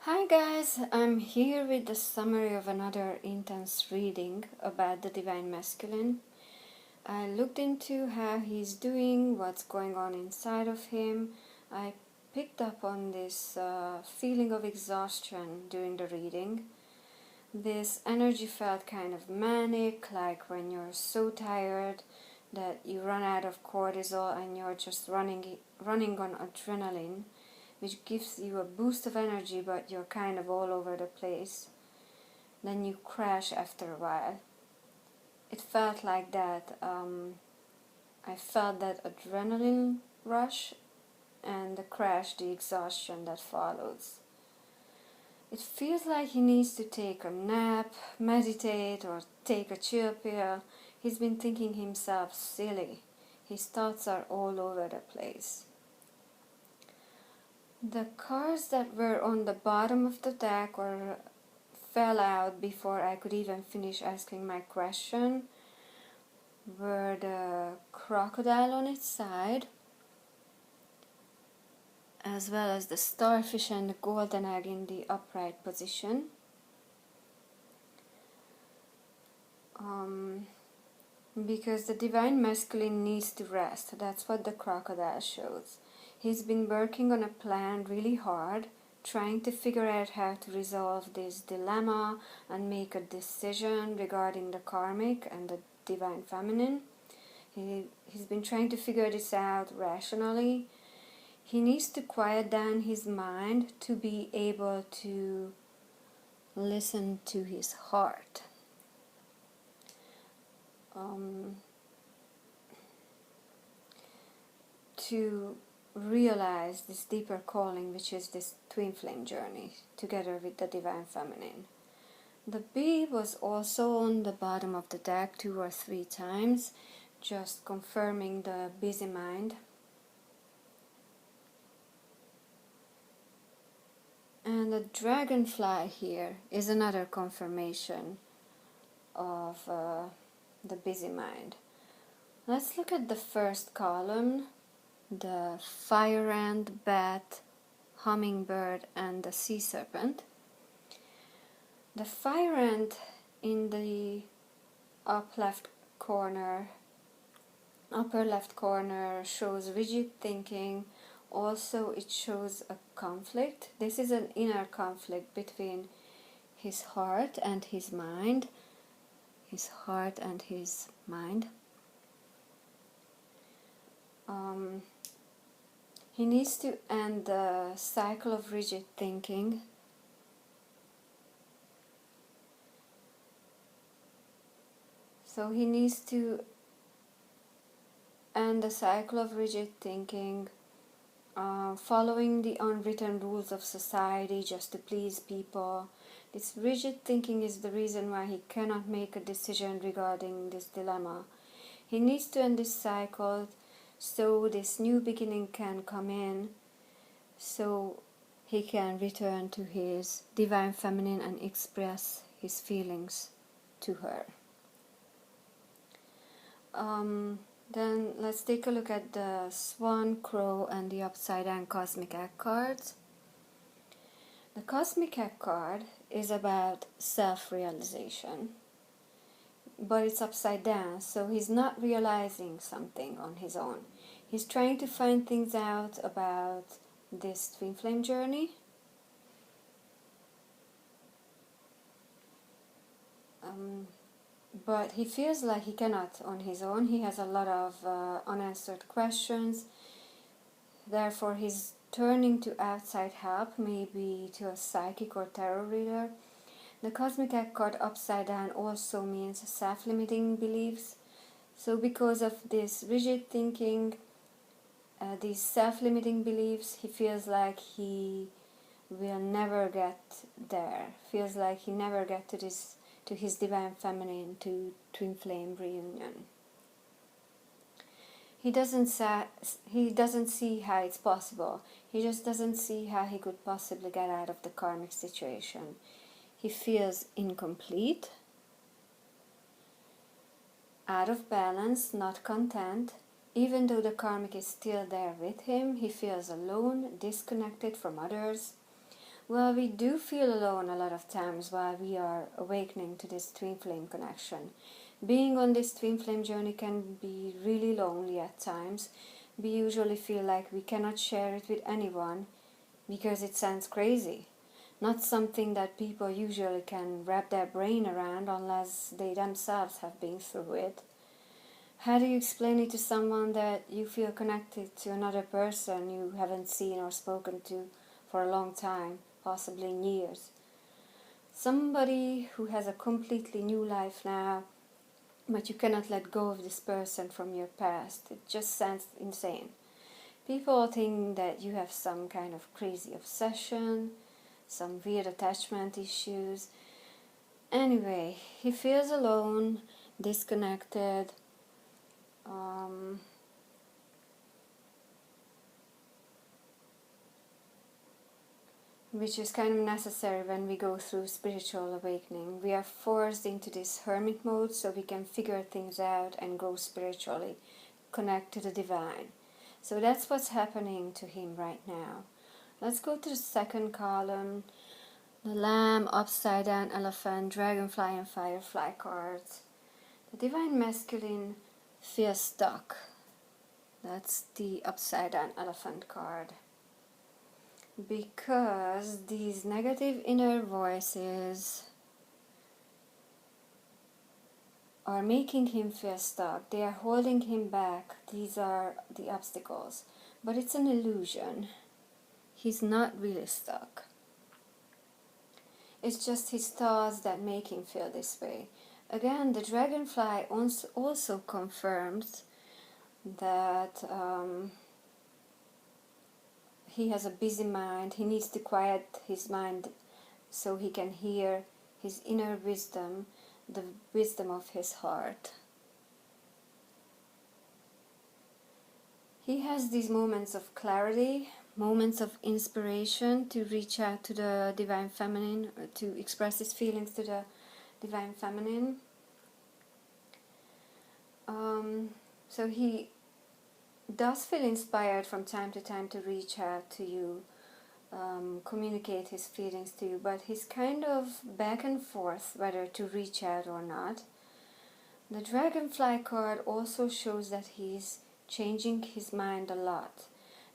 Hi guys, I'm here with the summary of another intense reading about the Divine Masculine. I looked into how he's doing, what's going on inside of him. I picked up on this feeling of exhaustion during the reading. This energy felt kind of manic, like when you're so tired that you run out of cortisol and you're just running on adrenaline, which gives you a boost of energy, but you're kind of all over the place. Then you crash after a while. It felt like that. I felt that adrenaline rush and the crash, the exhaustion that follows. It feels like he needs to take a nap, meditate, or take a chill pill. He's been thinking himself silly. His thoughts are all over the place. The cards that were on the bottom of the deck or fell out before I could even finish asking my question were the crocodile on its side, as well as the starfish and the golden egg in the upright position. Because the Divine Masculine needs to rest. That's what the crocodile shows. He's been working on a plan really hard, trying to figure out how to resolve this dilemma and make a decision regarding the Karmic and the Divine Feminine. He's been trying to figure this out rationally. He needs to quiet down his mind to be able to listen to his heart. To realize this deeper calling, which is this twin flame journey together with the Divine Feminine. The bee was also on the bottom of the deck 2 or 3 times, just confirming the busy mind. And the dragonfly here is another confirmation of the busy mind. Let's look at the first column, the fire ant, bat, hummingbird, and the sea serpent. The fire ant in the upper left corner shows rigid thinking. Also, it shows a conflict. This is an inner conflict between his heart and his mind. His heart and his mind. He needs to end the cycle of rigid thinking. So he needs to end the cycle of rigid thinking, following the unwritten rules of society just to please people. This rigid thinking is the reason why he cannot make a decision regarding this dilemma. He needs to end this cycle so this new beginning can come in, so he can return to his Divine Feminine and express his feelings to her. Then let's take a look at the Swan, Crow, and the Upside Down Cosmic Egg cards. The Cosmic Egg card is about self-realization, but it's upside down, so he's not realizing something on his own. He's trying to find things out about this twin flame journey. But he feels like he cannot on his own. He has a lot of unanswered questions. Therefore, he's turning to outside help, maybe to a psychic or tarot reader. The Cosmic Egg card upside down also means self-limiting beliefs. So because of this rigid thinking, these self-limiting beliefs, he feels like he will never get there. Feels like he never get to his Divine Feminine, to Twin Flame reunion. He doesn't see how it's possible. He just doesn't see how he could possibly get out of the karmic situation. He feels incomplete, out of balance, not content. Even though the karmic is still there with him, he feels alone, disconnected from others. Well, we do feel alone a lot of times while we are awakening to this twin flame connection. Being on this twin flame journey can be really lonely at times. We usually feel like we cannot share it with anyone because it sounds crazy. Not something that people usually can wrap their brain around unless they themselves have been through it. How do you explain it to someone that you feel connected to another person you haven't seen or spoken to for a long time, possibly in years? Somebody who has a completely new life now, but you cannot let go of this person from your past. It just sounds insane. People think that you have some kind of crazy obsession, some weird attachment issues. Anyway, he feels alone, disconnected, which is kind of necessary when we go through spiritual awakening. We are forced into this hermit mode so we can figure things out and grow spiritually, connect to the divine. So that's what's happening to him right now. Let's go to the second column. The Lamb, Upside Down Elephant, Dragonfly and Firefly cards. The Divine Masculine feels stuck. That's the Upside Down Elephant card. Because these negative inner voices are making him feel stuck. They are holding him back. These are the obstacles. But it's an illusion. He's not really stuck. It's just his thoughts that make him feel this way. Again, the dragonfly also confirms that he has a busy mind. He needs to quiet his mind so he can hear his inner wisdom, the wisdom of his heart. He has these moments of clarity, moments of inspiration to reach out to the Divine Feminine, to express his feelings to the Divine Feminine. So he does feel inspired from time to time to reach out to you, communicate his feelings to you, but he's kind of back and forth whether to reach out or not. The Dragonfly card also shows that he's changing his mind a lot.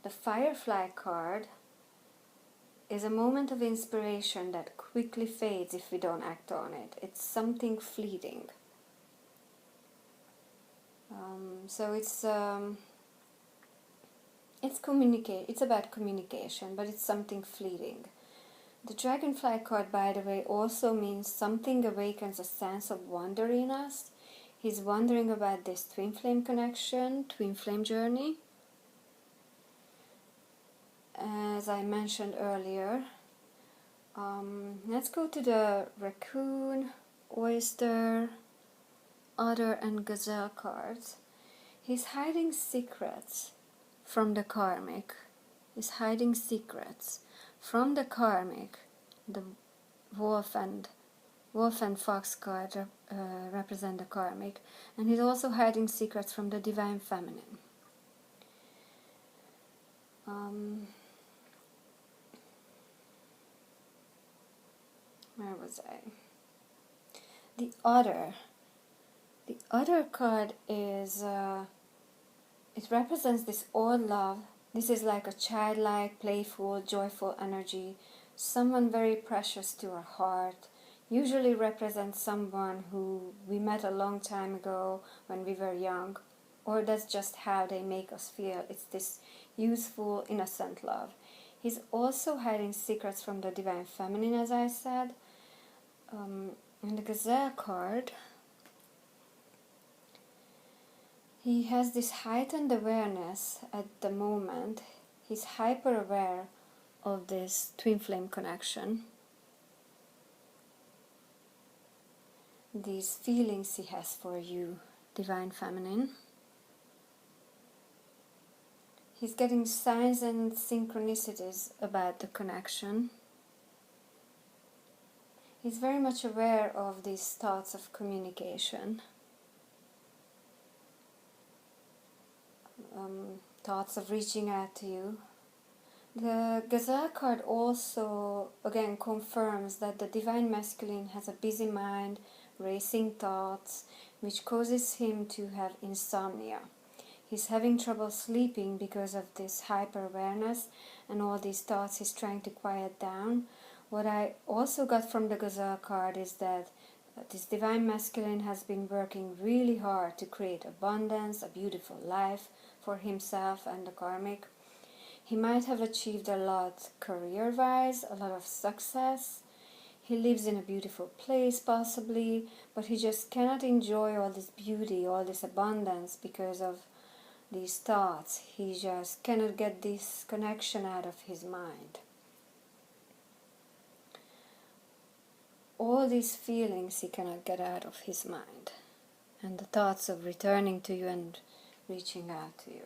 The Firefly card is a moment of inspiration that quickly fades if we don't act on it. It's something fleeting. So it's about communication, but it's something fleeting. The Dragonfly card, by the way, also means something awakens a sense of wonder in us. He's wondering about this twin flame connection, twin flame journey. As I mentioned earlier, let's go to the raccoon, oyster, otter and gazelle cards. He's hiding secrets from the karmic. He's hiding secrets from the karmic. The wolf and fox card represent the karmic, and he's also hiding secrets from the Divine Feminine. Where was I? The otter. The otter card is, it represents this old love. This is like a childlike, playful, joyful energy, someone very precious to our heart. Usually represents someone who we met a long time ago when we were young, or that's just how they make us feel. It's this youthful, innocent love. He's also hiding secrets from the Divine Feminine, as I said. In the Gazelle card, he has this heightened awareness at the moment. He's hyper aware of this twin flame connection, these feelings he has for you, Divine Feminine. He's getting signs and synchronicities about the connection. He's very much aware of these thoughts of communication, thoughts of reaching out to you. The Gazelle card also again confirms that the Divine Masculine has a busy mind, racing thoughts, which causes him to have insomnia. He's having trouble sleeping because of this hyper-awareness and all these thoughts he's trying to quiet down. What I also got from the Gazelle card is that this Divine Masculine has been working really hard to create abundance, a beautiful life for himself and the Karmic. He might have achieved a lot career-wise, a lot of success. He lives in a beautiful place possibly, but he just cannot enjoy all this beauty, all this abundance because of these thoughts. He just cannot get this connection out of his mind. All these feelings he cannot get out of his mind, and the thoughts of returning to you and reaching out to you.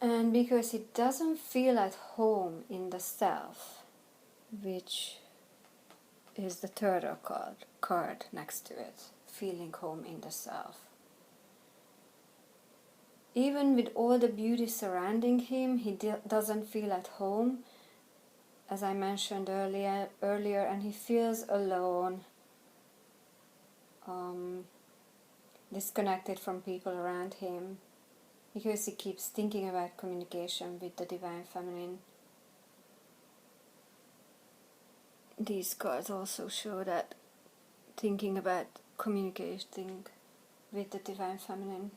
And because he doesn't feel at home in the self, which is the third card next to it, feeling home in the self. Even with all the beauty surrounding him, he doesn't feel at home, as I mentioned earlier, and he feels alone, disconnected from people around him, because he keeps thinking about communication with the Divine Feminine. These cards also show that thinking about communicating with the Divine Feminine.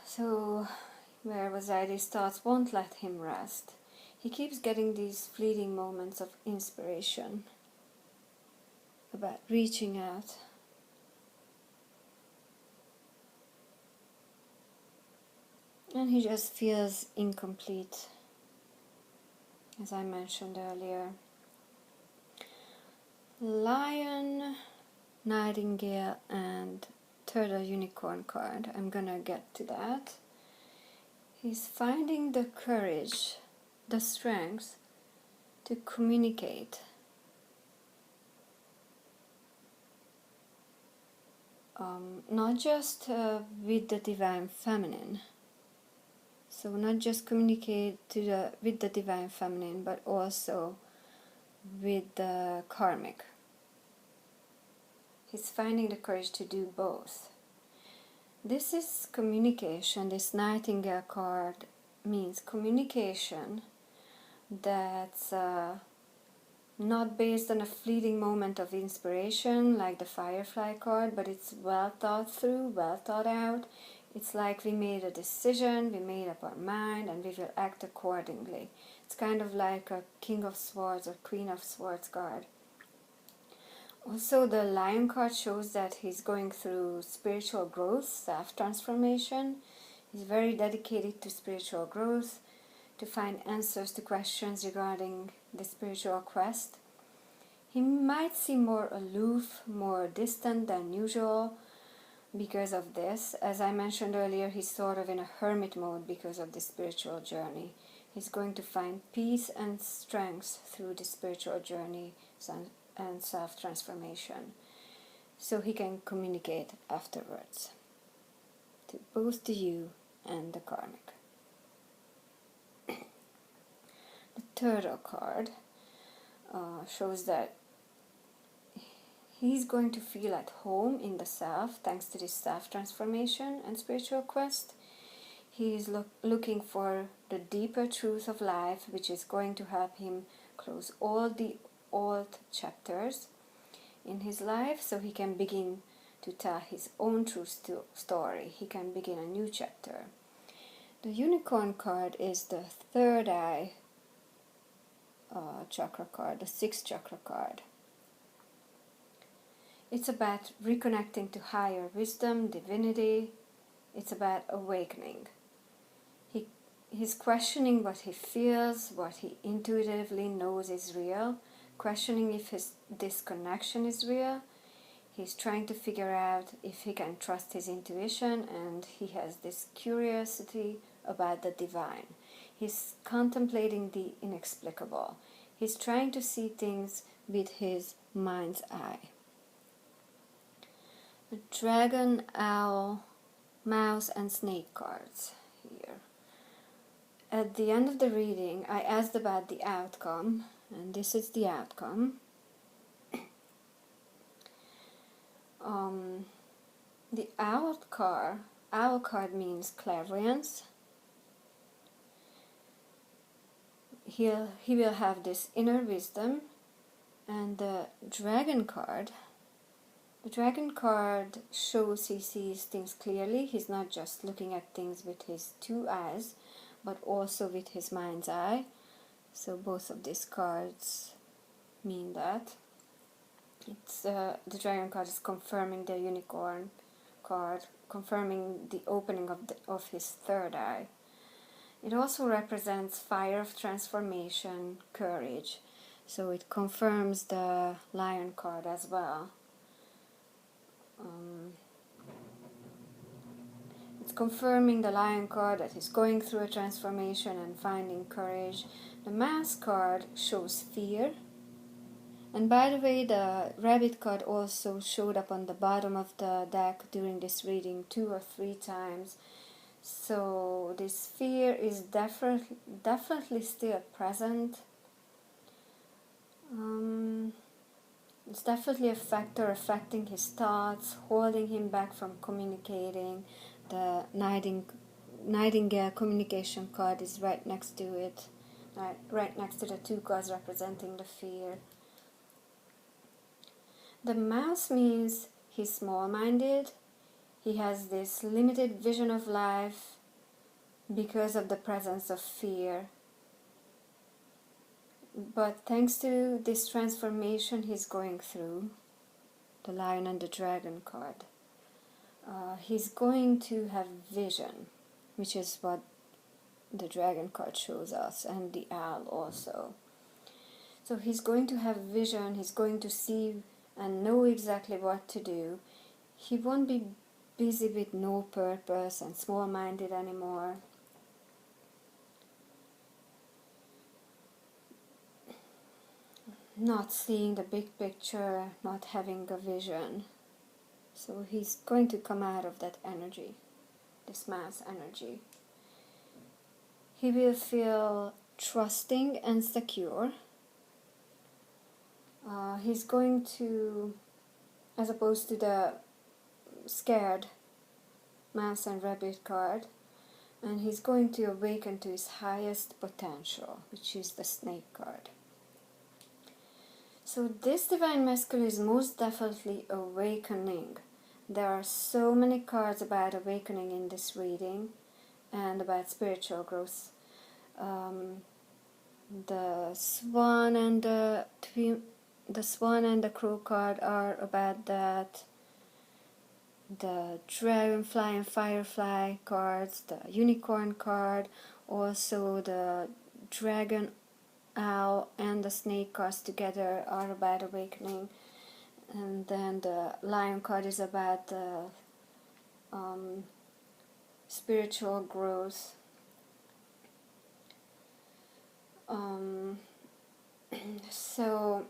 So, where was I? These thoughts won't let him rest. He keeps getting these fleeting moments of inspiration about reaching out. And he just feels incomplete, as I mentioned earlier. Lion, Nightingale, and Turtle Unicorn card. I'm gonna get to that. He's finding the courage, the strength to communicate. Not just with the Divine Feminine. So not just communicate with the Divine Feminine, but also with the Karmic. He's finding the courage to do both. This is communication. This Nightingale card means communication that's not based on a fleeting moment of inspiration like the Firefly card, but it's well thought through, well thought out. It's like we made a decision, we made up our mind, and we will act accordingly. It's kind of like a King of Swords or Queen of Swords card. Also, the Lion card shows that he's going through spiritual growth, self-transformation. He's very dedicated to spiritual growth, to find answers to questions regarding the spiritual quest. He might seem more aloof, more distant than usual because of this. As I mentioned earlier, he's sort of in a hermit mode because of the spiritual journey. He's going to find peace and strength through the spiritual journey and self-transformation, so he can communicate afterwards to both to you and the Karmic. The Turtle card shows that he's going to feel at home in the self thanks to this self-transformation and spiritual quest. He is looking for the deeper truth of life, which is going to help him close all the old chapters in his life, so he can begin to tell his own true story. He can begin a new chapter. The Unicorn card is the third eye chakra card, the sixth chakra card. It's about reconnecting to higher wisdom, divinity. It's about awakening. He's questioning what he feels, what he intuitively knows is real, questioning if this connection is real. He's trying to figure out if he can trust his intuition, and he has this curiosity about the divine. He's contemplating the inexplicable. He's trying to see things with his mind's eye. The Dragon, Owl, mouse and snake cards here. At the end of the reading, I asked about the outcome, and this is the outcome. The owl card means clairvoyance. He will have this inner wisdom. And the dragon card shows he sees things clearly. He's not just looking at things with his two eyes, but also with his mind's eye. So both of these cards mean that. It's the dragon card is confirming the unicorn card, confirming the opening of his third eye. It also represents fire of transformation, courage. So it confirms the lion card as well. It's confirming the lion card that he's going through a transformation and finding courage. The mouse card shows fear. And by the way, the rabbit card also showed up on the bottom of the deck during this reading 2 or 3 times. So this fear is definitely still present. It's definitely a factor affecting his thoughts, holding him back from communicating. The Nightingale communication card is right next to it, right next to the 2 cards representing the fear. The mouse means he's small-minded. He has this limited vision of life because of the presence of fear. But thanks to this transformation he's going through, the lion and the dragon card, he's going to have vision, which is what the dragon card shows us, and the owl also. So he's going to have vision, he's going to see and know exactly what to do. He won't be busy with no purpose and small-minded anymore. Not seeing the big picture, not having a vision. So he's going to come out of that energy, this mass energy. He will feel trusting and secure. He's going to, as opposed to the scared mouse and rabbit card, and he's going to awaken to his highest potential, which is the snake card. So this divine masculine is most definitely awakening. There are so many cards about awakening in this reading and about spiritual growth. The swan and the crow card are about that. The dragonfly and firefly cards, the unicorn card, also the dragon, owl and the snake cards together are about awakening. And then the lion card is about the spiritual growth. So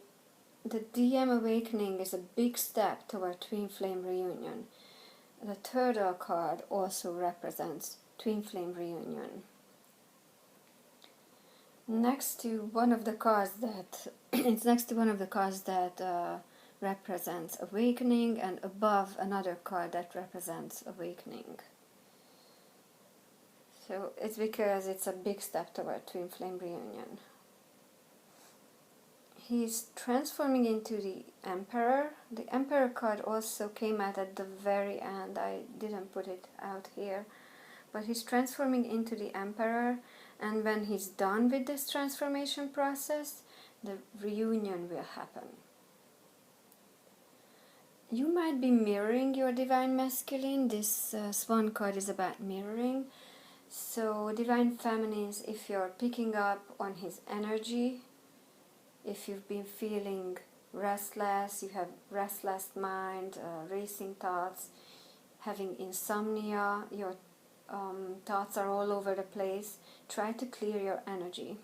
the DM awakening is a big step toward Twinflame reunion. The turtle card also represents Twinflame reunion. Next to one of the cards that represents awakening, and above another card that represents awakening. So it's because it's a big step toward Twinflame reunion. He's transforming into the Emperor. The Emperor card also came out at the very end. I didn't put it out here. But he's transforming into the Emperor, and when he's done with this transformation process, the reunion will happen. You might be mirroring your divine masculine. This swan card is about mirroring. So divine feminines, if you're picking up on his energy, if you've been feeling restless, you have restless mind, racing thoughts, having insomnia, your thoughts are all over the place, try to clear your energy.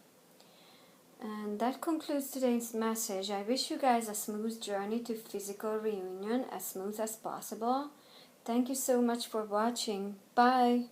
And that concludes today's message. I wish you guys a smooth journey to physical reunion, as smooth as possible. Thank you so much for watching. Bye.